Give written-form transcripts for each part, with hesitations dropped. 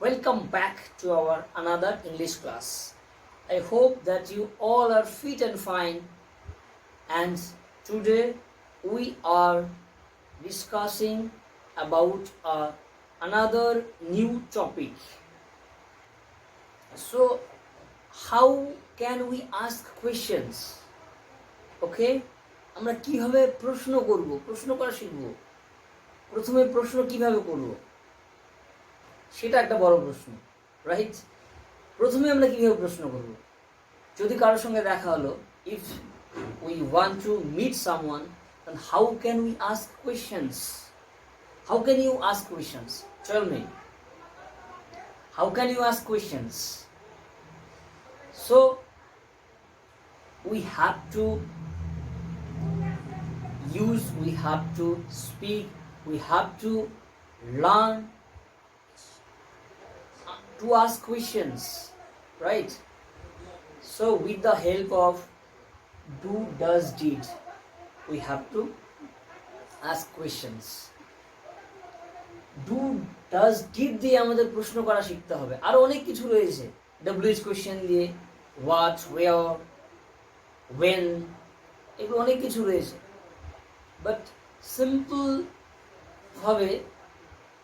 Welcome back to our another English class. I hope that you all are fit and fine, and today we are discussing about another new topic. So how can we ask questions? Okay, আমরা কিভাবে প্রশ্ন করব, প্রশ্ন করা শিখব। প্রথমে প্রশ্ন কিভাবে করব সেটা একটা বড় প্রশ্ন, রাইট? প্রথমে আমরা কিভাবে প্রশ্ন করব? যদি কারোর সঙ্গে দেখা হলো, if we want to meet someone, then how can we ask questions? How can you ask questions? Tell me, how can you ask questions? So we have to speak, we have to learn to ask questions, right? So with the help of do, does, did, we have to ask questions. Do, does, did দিয়ে আমাদের প্রশ্ন করা শিখতে হবে। আর অনেক কিছু রয়েছে, WH question দিয়ে, what, where, when, এগুলো অনেক কিছু রয়েছে। বাট সিম্পল ভাবে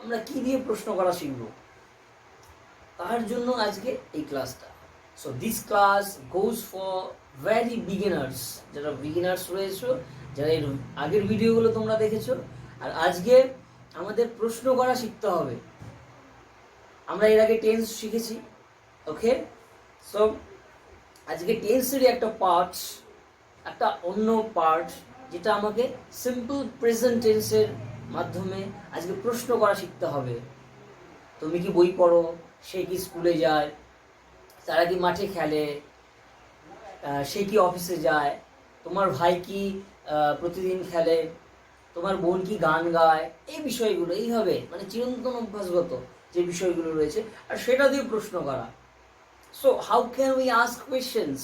আমরা কি দিয়ে প্রশ্ন করা শিখব, তার জন্য আজকে এই ক্লাসটা। So this class goes for very beginners, যারা বিগিনার্স রয়েছে, যারা এর আগের ভিডিওগুলো তোমরা দেখেছো। আর আজকে আমাদের প্রশ্ন করা শিখতে হবে। আমরা এর আগে টেন্স শিখেছি, ওকে? সো আজকে টেন্সেরই একটা পার্ট, একটা অন্য পার্ট, যেটা আমাকে সিম্পল প্রেজেন্ট টেন্সের মাধ্যমে আজকে প্রশ্ন করা শিখতে হবে। তুমি কি বই পড়ো? সে কি স্কুলে যায়? তারা কি মাঠে খেলে? সে কি অফিসে যায়? তোমার ভাই কি প্রতিদিন খেলে? তোমার বোন কি গান গায়? এই বিষয়গুলো এইভাবে মানে চিরন্তন অভ্যাসগত যে বিষয়গুলো রয়েছে, আর সেটা দিয়ে প্রশ্ন করা। So how can we ask questions?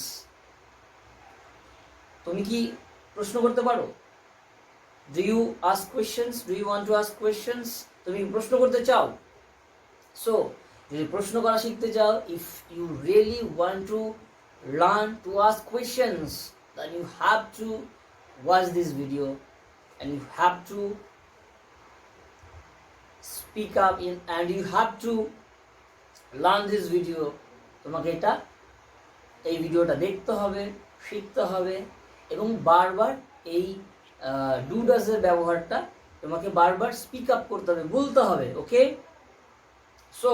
তুমি কি প্রশ্ন করতে পারো? Do you ask questions? Do you want to ask questions? তুমি কি প্রশ্ন করতে চাও? সো যদি প্রশ্ন করা শিখতে চাও, if you really want to learn to ask questions, then you have to watch this video and you have to speak up in and you have to learn this video. তোমাকে এই ভিডিওটা দেখতে হবে, শিখতে হবে, এবং বারবার এই ডু ডাজ এর ব্যবহারটা তোমাকে বারবার স্পিক আপ করতে হবে, বলতে হবে, ওকে? সো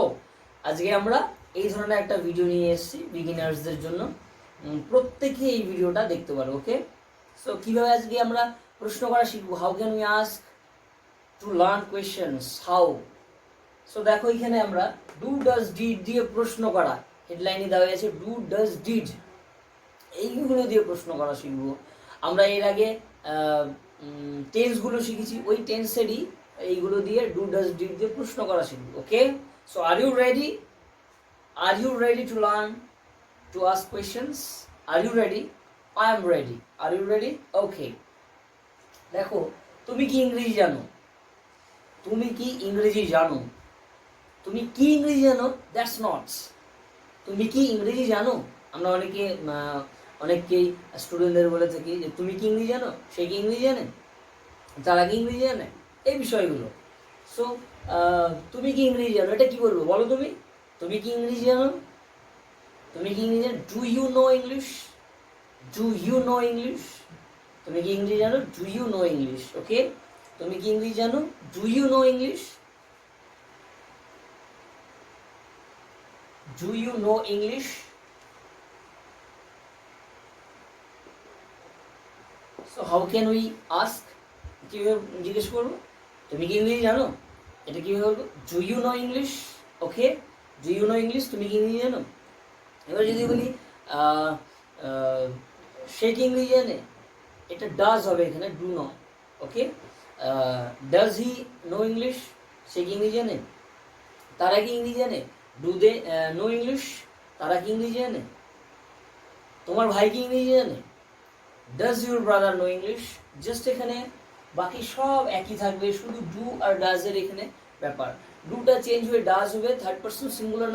আজকে আমরা এই ধরনের একটা ভিডিও নিয়ে এসেছি বিগিনার্সদের জন্য। প্রত্যেকে এই ভিডিওটা দেখতে পারো, ওকে? সো কীভাবে আজকে আমরা প্রশ্ন করা শিখবো? How can we ask to learn questions, how? So দেখো এখানে আমরা ডু ডাজ ডিড দিয়ে প্রশ্ন করা, হেডলাইনে দেওয়া আছে ডু ডাজ ডিড, এইগুলো দিয়ে প্রশ্ন করা শিখবো। আমরা এর আগে টেন্সগুলো শিখেছি, ওই টেন্সেরই এইগুলো দিয়ে ডু ডাজ ডিড দিয়ে প্রশ্ন করা শিখবো, okay? So are you ready? Are you ready to learn to ask questions? Are you ready? I am ready. Are you ready? Okay. দেখো, তুমি কি ইংরেজি জানো? তুমি কি ইংরেজি জানো? তুমি কি ইংরেজি জানো? দ্যাটস নট তুমি কি ইংরেজি জানো। আমরা অনেকেই স্টুডেন্টদের বলে থাকি যে তুমি কি ইংরেজি জানো? সে কি ইংরেজি জানে? তারা কি ইংরেজি জানে? এই বিষয়গুলো। সো তুমি কি ইংরেজি জানো, এটা কি বলবো বলো? তুমি কি ইংরেজি জানো? তুমি কি ইংরেজি জানো? Do you know English? Do you know English? তুমি কি ইংরেজি জানো? Do you know English? Okay, তুমি কি ইংরেজি জানো? Do you know English? Do you know English? So how can we ask? কীভাবে জিজ্ঞেস করবো তুমি কি ইংরেজি জানো? এটা কীভাবে বলবো? Do you know English? Okay, do you know English? তুমি কি ইংরেজি জানো? এবার যদি বলি সে কি ইংরেজি জানে, এটা ডাজ হবে এখানে, ডু নয়, okay? Does he know English? সে কি ইংরেজি জানে? তারা কি ইংরেজি জানে? Do they know English? তারা কি ইংরেজি জানে? তোমার ভাই কি ইংরেজি জানে? Does your brother know English? Just এখানে বাকি সব একই থাকবে, শুধু ডু আর ডাজ এর এখানে ব্যাপার। ডুটা চেঞ্জ হয়ে ডাজ হবে। থার্ড পার্সন সিঙ্গুলার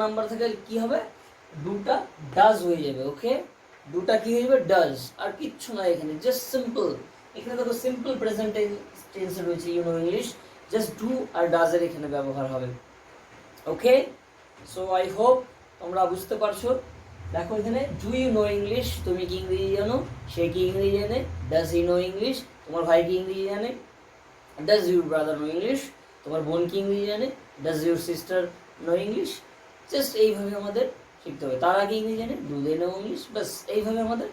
নাম্বার থাকলে কি হবে, ডুটা ডাজ হয়ে যাবে। ওকে, ডুটা কি হয়ে যাবে, ডাজ। আর কিচ্ছু না এখানে, জাস্ট সিম্পল। এখানে দেখো সিম্পল প্রেজেন্ট টেন্স রয়েছে, you know English, just do আর ডাজ এর এখানে ব্যবহার হবে। ওকে, সো আই হোপ তোমরা বুঝতে পারছো। দেখো এখানে ডু ইউ নো ইংলিশ, তুমি কি ইংরেজি জানো, সে কি ইংরেজি জানে, ডাজ হি নো ইংলিশ, তোমার ভাই কি ইংরেজি জানে, does your brother know English, তোমার বোন কি ইংরেজি জানে, does your sister know English. Just এইভাবে আমাদের শিখতে হবে। তারা কি ইংরেজি জানে, ডু দে নো ইংলিশ, বাস এইভাবে আমাদের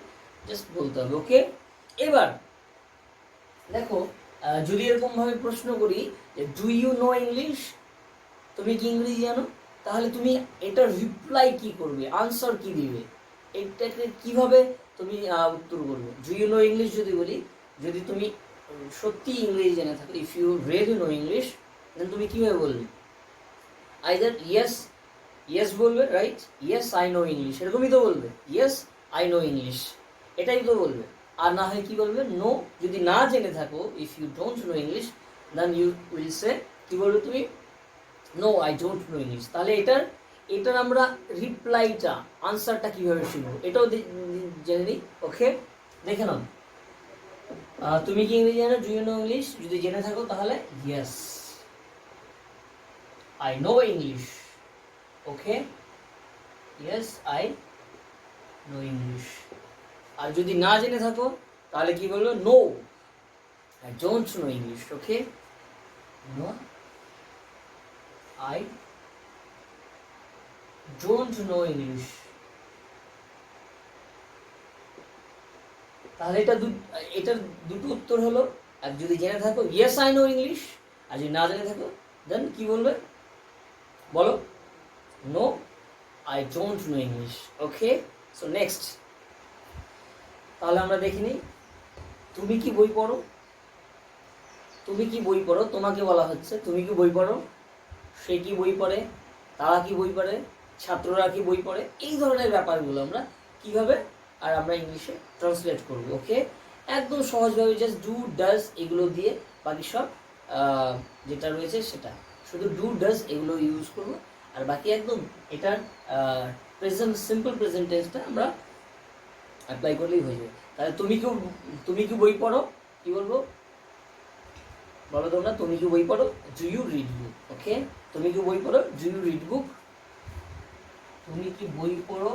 জাস্ট বলতে হবে। ওকে, এবার দেখো যদি এরকম ভাবে প্রশ্ন করি যে ডু ইউ নো ইংলিশ, তুমি কি ইংরেজি জানো, তাহলে তুমি এটার রিপ্লাই কি করবে, আনসার কি দিবে, এটাকে কিভাবে তুমি উত্তর করবে। ডু ইউ নো ইংলিশ যদি বলি, যদি তুমি সত্যি ইংরেজি জেনে থাকো, if you really know English, then তুমি কিভাবে বলবে, আইদার ইয়েস বলবে, right, yes I know English, এরকমই তো বলবে, ইয়েস আই নো ইংলিশ, এটাই তো বলবে। আর না হয় কি বলবে, নো, যদি না জেনে থাকো, if you don't know English, then you will say, কি বলবে তুমি, no I don't know English. তাহলে এটার আমরা রিপ্লাইটা, আনসারটা কিভাবে শিখবো, এটাও জেনে নিই। ওকে, দেখে নাও, তুমি কি ইংরেজি জানো, ডু ইউ নো ইংলিশ, যদি জেনে থাকো তাহলে yes I know English. Okay, yes I know English. আর যদি না জেনে থাকো তাহলে কি বলবো, no I don't know English. Okay, no I don't know English. তাহলে এটার দুটো উত্তর হলো। আর যদি জেনে থাকো, ইয়েস আই নো ইংলিশ। আর যদি না জেনে থাকো, দেন কি বলবে, বলো, no I don't know English. Okay, so next, তাহলে আমরা দেখি নিই, তুমি কি বই পড়ো, তুমি কি বই পড়ো, তোমাকে বলা হচ্ছে তুমি কি বই পড়ো, সে কি বই পড়ে, তারা কি বই পড়ে, ছাত্ররা কি বই পড়ে, এই ধরনের ব্যাপারগুলো আমরা কিভাবে আর আমরা ইংলিশে ট্রান্সলেট করব। ওকে, একদম সহজভাবে জাস্ট ডু ডাজ এগুলো দিয়ে, বাকি সব যেটা রয়েছে সেটা শুধু ডু ডাজ এগুলো ইউজ করব। আর বাকি একদম এটার প্রেজেন্ট, সিম্পল প্রেজেন্ট টেন্সটা আমরা অ্যাপ্লাই করলেই হয়ে যাবে। তাহলে তুমি কি বই পড়ো, কি বলবো, বলো তোমরা, তুমি কি বই পড়ো, ডু ইউ রিড বুক। ওকে, তুমি কি বই পড়ো, ডু ইউ রিড বুক, তুমি কি বই পড়ো,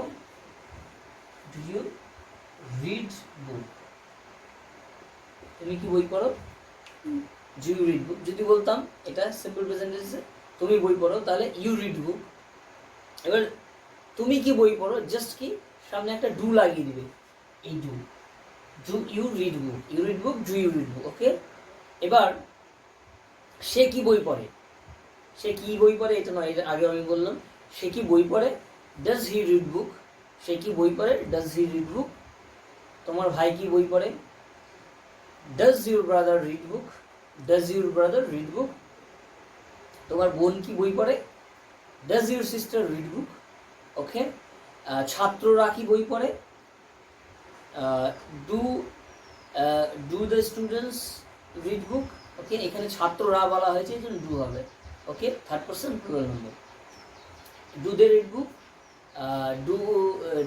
ডু ইউ রিড বুক, তুমি কি বই পড়ো, ডু ইউ রিড বুক। যদি বলতাম এটা সিম্পল প্রেজেন্ট টেন্সে, তুমি বই পড়ো, তাহলে ইউ রিড বুক। এবার তুমি কি বই পড়ো, জাস্ট কি সামনে একটা ডু লাগিয়ে দিবে, এই do you read book, you read book, do you read book. Okay, এবার সে কি বই পড়ে, সে কি বই পড়ে, এটা নয়, এটা আগে আমি বললাম, সে কি বই পড়ে, ডাজ হি রিড বুক, সে কি বই পড়ে, ডাজ হি রিড বুক। তোমার ভাই কি বই পড়ে, does your brother read book, does your brother read book. তোমার বোন কি বই পড়ে, does your sister read book. Okay, ছাত্ররা কি বই পড়ে, do the students read book. Okay, এখানে ছাত্ররা বলা হয়েছে, এই জন্য ডু হবে। Okay, third person plural number, do they read book,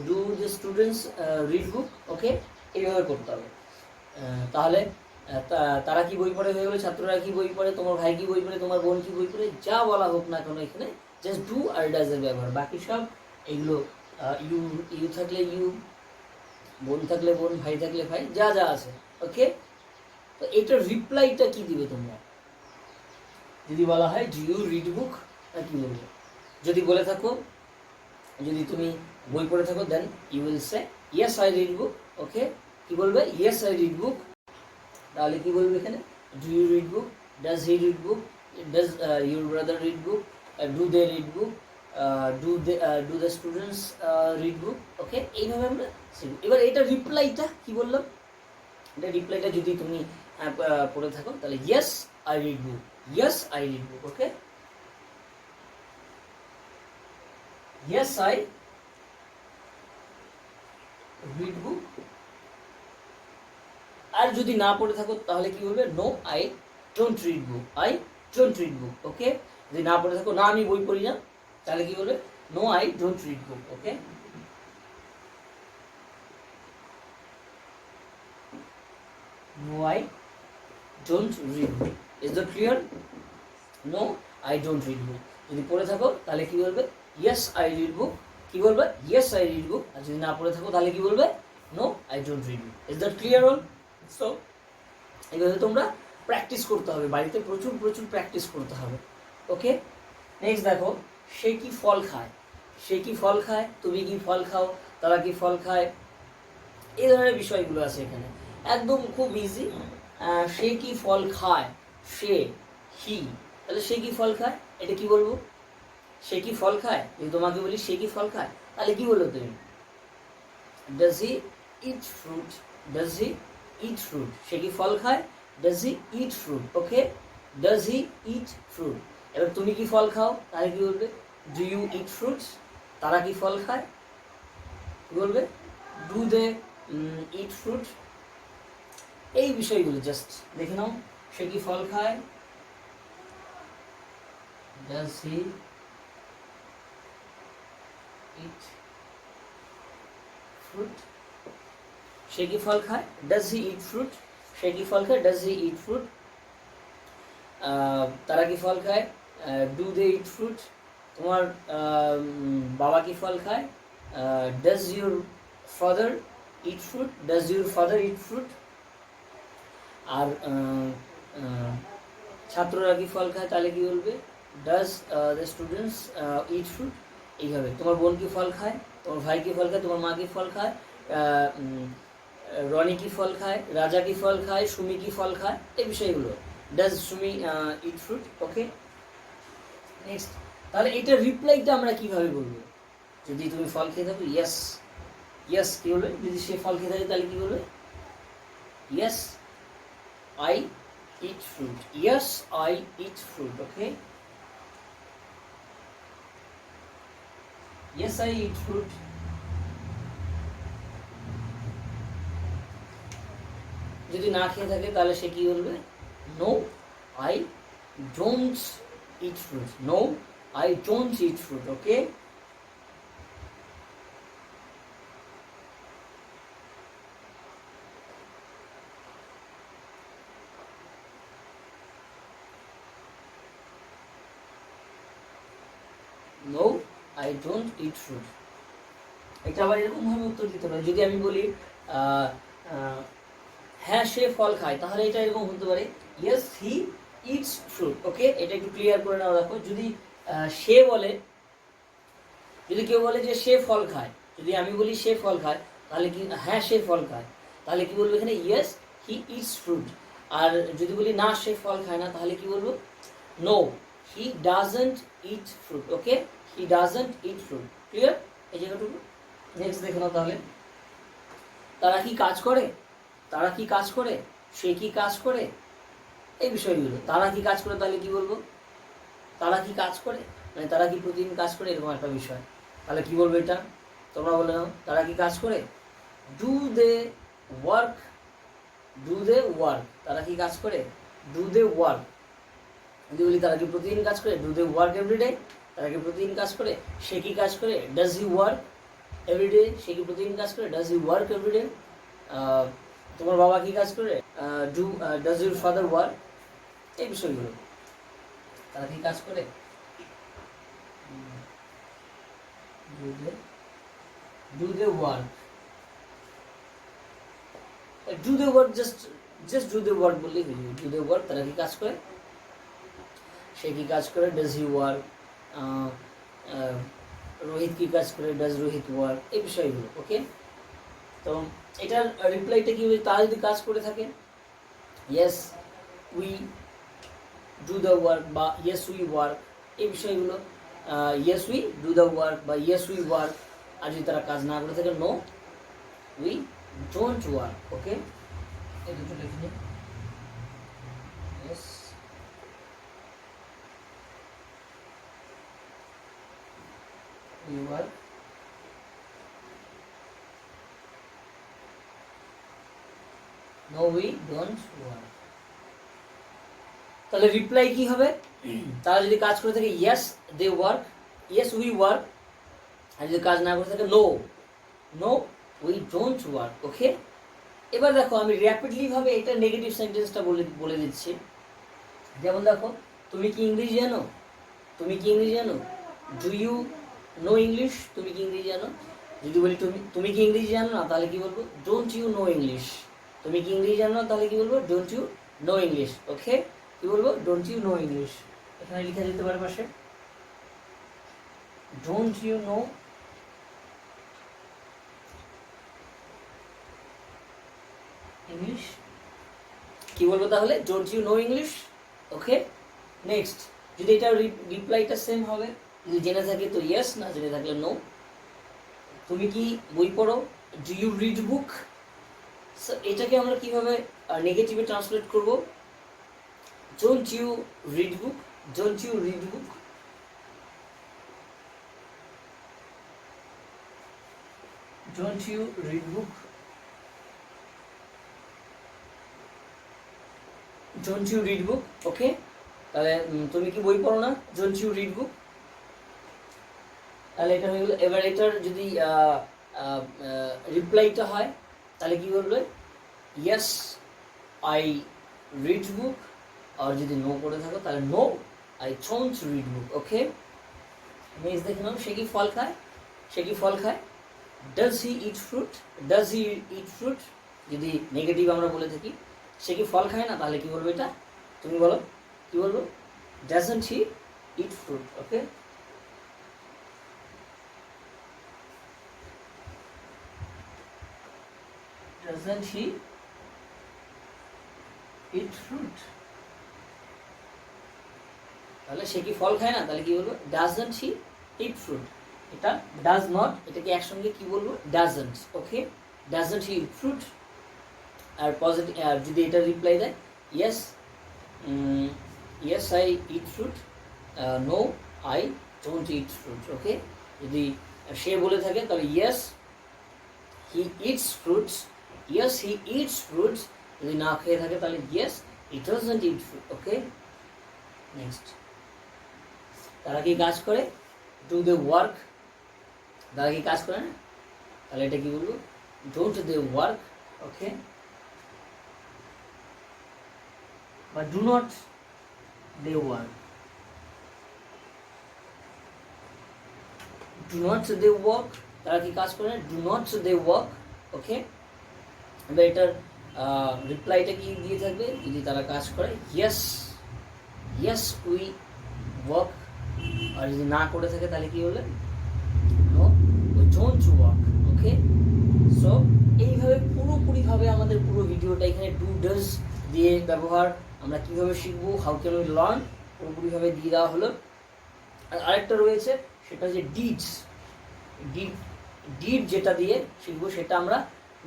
do the students read book. Okay, এইভাবে করতে হবে। তাহলে তারা কি বই পড়ে হয়ে গেলো, ছাত্ররা কি বই পড়ে, তোমার ভাই কি বই পড়ে, তোমার বোন কি বই পড়ে, যা বলা হোক না কেন, এখানে জাস্ট ডু আর ডাজ এর ব্যবহার। বাকি সব এগুলো ইউ থাকলে ইউ, বোন থাকলে বোন, ভাই থাকলে ভাই, যা যা আছে। ওকে, তো এটার রিপ্লাইটা কি দিবে তোমরা, যদি বলা হয় ডু ইউ রিড বুক, কি বলবে, যদি বলে থাকো, যদি তুমি বই পড়ে থাকো, then you will say yes I read book. Okay, কি বলবে, ইয়েস আই রিড বুক। তাহলে কি বলবে এখানে, do you read book, does he read book, does your brother read book, do they read book, do the students read book. Okay, এইভাবে আমরা শিখব। এবার এটা রিপ্লাইটা কি বললাম, এটা রিপ্লাইটা যদি তুমি পড়ে থাকো, তাহলে yes I read book, yes I read book. Okay, yes I read book. আর যদি না পড়ে থাকো তাহলে কি বলবে, no I don't read book, I don't read book. Okay, যদি না পড়ে থাকো, না আমি বই পড়ি না, তাহলে কি বলবে? No I don't read book. Okay, no I don't read book. Is that clear? No I don't read book. যদি পড়ে থাকো তাহলে কি বলবে? Yes I read book. কি বলবে? Yes I read book. আর যদি না পড়ে থাকো তাহলে কি বলবে? No I don't read book. Is that clear all? So এইভাবে তোমরা প্র্যাকটিস করতে হবে, বাড়িতে প্রচুর প্রচুর প্র্যাকটিস করতে হবে। ওকে, নেক্সট দেখো, সে কি ফল খায়? সে কি ফল খায়? তুমি কি ফল খাও? তারা কি ফল খায়? এই ধরনের বিষয়গুলো আছে এখানে, একদম খুব ইজি। সে কি ফল খায়? সে, হি, তাহলে সে কি ফল খায়? এটা কি বলবো? সে কি ফল খায়? যদি তোমাকে বলি সে কি ফল খায়, তাহলে কি বলবো তুমি? Does he eat fruit? Does he eat fruit? সে কি ফল খায়? Does he eat fruit? Okay, does he eat fruit. এবার তুমি কি ফল খাও? তাহলে কি বলবে? Do you eat fruits? তারা কি ফল খায়? কি বলবে? Do they eat fruit? এই বিষয়গুলো জাস্ট দেখে নাও। সে কি ফল খায়? Does he eat fruit? সে কি ফল খায়? Does he eat fruit? সে কি ফল খায়? Does he eat fruit? তারা কি ফল খায়? Do they eat fruit? তোমার বাবা কি ফল খায়? Does your father eat fruit? Does your father eat fruit? আর ছাত্ররা কি ফল খায়? তাহলে কি বলবে? Does the students eat fruit? এইভাবে। তোমার বোন কি ফল খায়? তোমার ভাই কি ফল খায়? তোমার মা কি ফল খায়? রনি কি ফল খায়? রাজা কি ফল খায়? সুমি কি ফল খায়? এই বিষয়গুলো। Does Sumi eat fruit? Okay, next. তাহলে এটা রিপ্লাইটা আমরা কিভাবে বলবো? যদি তুমি ফল খেয়ে থাকো, ইয়েস, ইয়েস কি বলবে? যদি সে ফল খেয়ে থাকে তাহলে কি বলবে? Yes I eat fruit. Yes I eat fruit. Okay, yes I eat fruit. যদি না খেয়ে থাকে তাহলে সে কি বলবে? No I don't eat fruit. No I don't eat fruit. Okay, no I don't eat fruit. এটা আবার এরকমভাবে উত্তর দিতে পারে। যদি আমি বলি হ্যাঁ সে ফল খায়, তাহলে এটা এরকম হতে পারে, ইয়েস হি ইটস ফ্রুট। ওকে, এটা একটু ক্লিয়ার করে নাও। দেখো, যদি সে বলে, যদি কেউ বলে যে সে ফল খায়, যদি আমি বলি সে ফল খায়, তাহলে কি? হ্যাঁ সে ফল খায়, তাহলে কি বলবো এখানে? Yes he eats fruit. আর যদি বলি না সে ফল খায় না, তাহলে কি বলবো? No he doesn't eat fruit. Okay, he doesn't eat fruit. Clear এই জায়গাটুকু? নেক্সট দেখে নাও তাহলে, তারা কি কাজ করে? তারা কি কাজ করে? সে কি কাজ করে? এই বিষয়গুলো। তারা কি কাজ করে, তাহলে কি বলবো? তারা কি কাজ করে, মানে তারা কি প্রতিদিন কাজ করে, এরকম একটা বিষয়। তাহলে কি বলবো এটা? তোমরা বলে নাও, তারা কি কাজ করে? Do they work? Do they work? তারা কি কাজ করে? Do they work? যদি বলি তারা কি প্রতিদিন কাজ করে? Do they work every day? তারা কি প্রতিদিন কাজ করে? সে কি কাজ করে? Does he work every day? সে কি প্রতিদিন কাজ করে? Does he work every day? তোমার বাবা কি কাজ করে? Does your father work? এই বিষয়গুলো। তারা কি কাজ করে? Do they work? Do they work, just do they work বললেই হয়ে যাবে। ডু দে ওয়ার্ক, তারা কি কাজ করে? সে কি কাজ করে? Does he work? রোহিত কি কাজ করে? Does Rohit work? এই বিষয়গুলো। ওকে, তো এটার রিপ্লাইটা কি হবে? তারা যদি কাজ করে থাকে, yes we do the work বা ইয়েস উই ওয়ার্ক, এই বিষয়গুলো। Yes we do the work বা ইয়েস উই ওয়ার্ক। আর যদি তারা কাজ না করে থাকে, no we don't work. Okay, এই দুটো লিখে নিই। Yes we work, no we don't work. তাহলে রিপ্লাই কি হবে? তারা যদি কাজ করে থাকে yes they work, yes we work, আর যদি কাজ না করে থাকে no, no we don't work. Okay, এবার দেখো আমি র্যাপিডলি ভাবে এটা নেগেটিভ সেন্টেন্সটা বলে দিচ্ছি। যেমন দেখো, তুমি কি ইংরেজি জানো? তুমি কি ইংরেজি জানো? Do you know English? তুমি কি ইংরেজি জানো? যদি বলি তুমি কি ইংরেজি জানো না, তাহলে কি বলবো? Don't you know English. তুমি কি ইংরেজি জানো না, তাহলে কি বলবো? Don't you know English. Okay, কি বলবো? Don't you know English. এখানে লেখা যেতে পারে পাশে, ডোন্ট ইউ নো ইংলিশ। কি বলবো তাহলে? Don't you know English. Okay, next, যদি এটা রিপ্লাইটা সেম হবে, যদি জেনে থাকে তো ইয়েস, না জেনে থাকলে নো। তুমি কি বই পড়ো? Do you read book? এটাকে আমরা কিভাবে নেগেটিভে ট্রান্সলেট করব? Don't you read book, don't you read book. Don't you read book, don't you read book. Okay, তাহলে তুমি কি বই পড়ো না? Don't you read book. তাহলে এটা হয়ে গেল। এবার এটার যদি রিপ্লাইটা হয় তাহলে কি বলবে? Yes I read book. আর যদি নো করে থাকো তাহলে no I don't read book. Okay, next দেখে নাও, সে কি ফল খায়? সে কি ফল খায়? Does he eat fruit? Does he eat fruit যদি নেগেটিভ আমরা বলে থাকি, সে কি ফল খায় না, তাহলে কি বলবো এটা? তুমি বলো, কি বলবো? Doesn't he eat fruit. Okay, doesn't he eat fruit? তাহলে সে কি ফল খায় না, তাহলে কি বলবো? doesn't he eat fruit। এটা does not, এটাকে একসঙ্গে কি বলবো? doesn't। Okay, doesn't he eat fruit। আর পজিটিভ, আর যদি এটা রিপ্লাই দেয় yes, yes I eat fruit, no I don't eat fruit। ওকে, যদি সে বলে থাকে তাহলে yes he eats fruits, yes he eats fruits। যদি না খেয়ে থাকে তাহলে yes he doesn't eat fruit। Okay, next, তারা কি কাজ করে? Do they work. তারা কি কাজ করে না, তাহলে এটা কি বলবো? Don't they work. ওকে, বা do not they work, do not they work. তারা কি কাজ করে না? Do not they work. Okay, এবার এটার রিপ্লাইটা কি দিয়ে থাকবে? যদি তারা কাজ করে ইয়েস, ইয়েস উই ওয়ার্ক। আর যদি না করে থাকে তাহলে কি বলে? No we don't work. Okay, so এইভাবে পুরোপুরিভাবে আমাদের পুরো ভিডিওটা এখানে ডু ডাজ দিয়ে ব্যবহার আমরা কিভাবে শিখবো, হাউ ক্যান উই লার্ন, পুরোপুরিভাবে দিয়ে দেওয়া হলো। আর আরেকটা রয়েছে, সেটা হচ্ছে ডিডস। ডিড যেটা দিয়ে শিখবো সেটা আমরা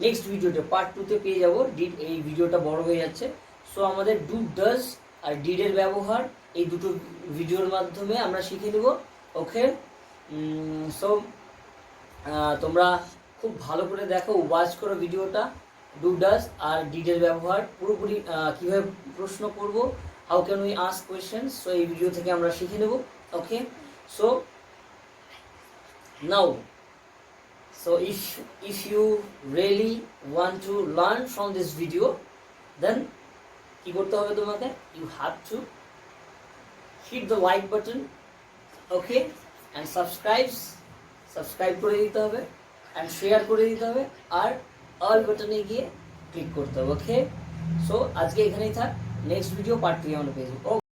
নেক্সট ভিডিওতে পার্ট 2-তে পেয়ে যাবো। ডিড, এই ভিডিওটা বড় হয়ে যাচ্ছে, সো আমাদের ডু ডাজ আর ডিডের ব্যবহার এই দুটো ভিডিওর মাধ্যমে আমরা শিখে নেব। ওকে, সো তোমরা খুব ভালো করে দেখো, ওয়াচ করো ভিডিওটা। ডু ডাজ আর ডিডের ব্যবহার পুরোপুরি কীভাবে প্রশ্ন করব, how can we ask questions, so এই ভিডিও থেকে আমরা শিখে নেব। Okay, so now, so if you really want to learn from this video, then কি করতে হবে তোমাকে? you have to hit the like button, okay, and subscribe করে দিতে হবে, and share করে দিতে হবে, আর all বাটনে গিয়ে ক্লিক করতে হবে। ওকে, সো আজকে এখানেই থাক, নেক্সট ভিডিও পার্ট 3 আমরা পেয়ে যাবো।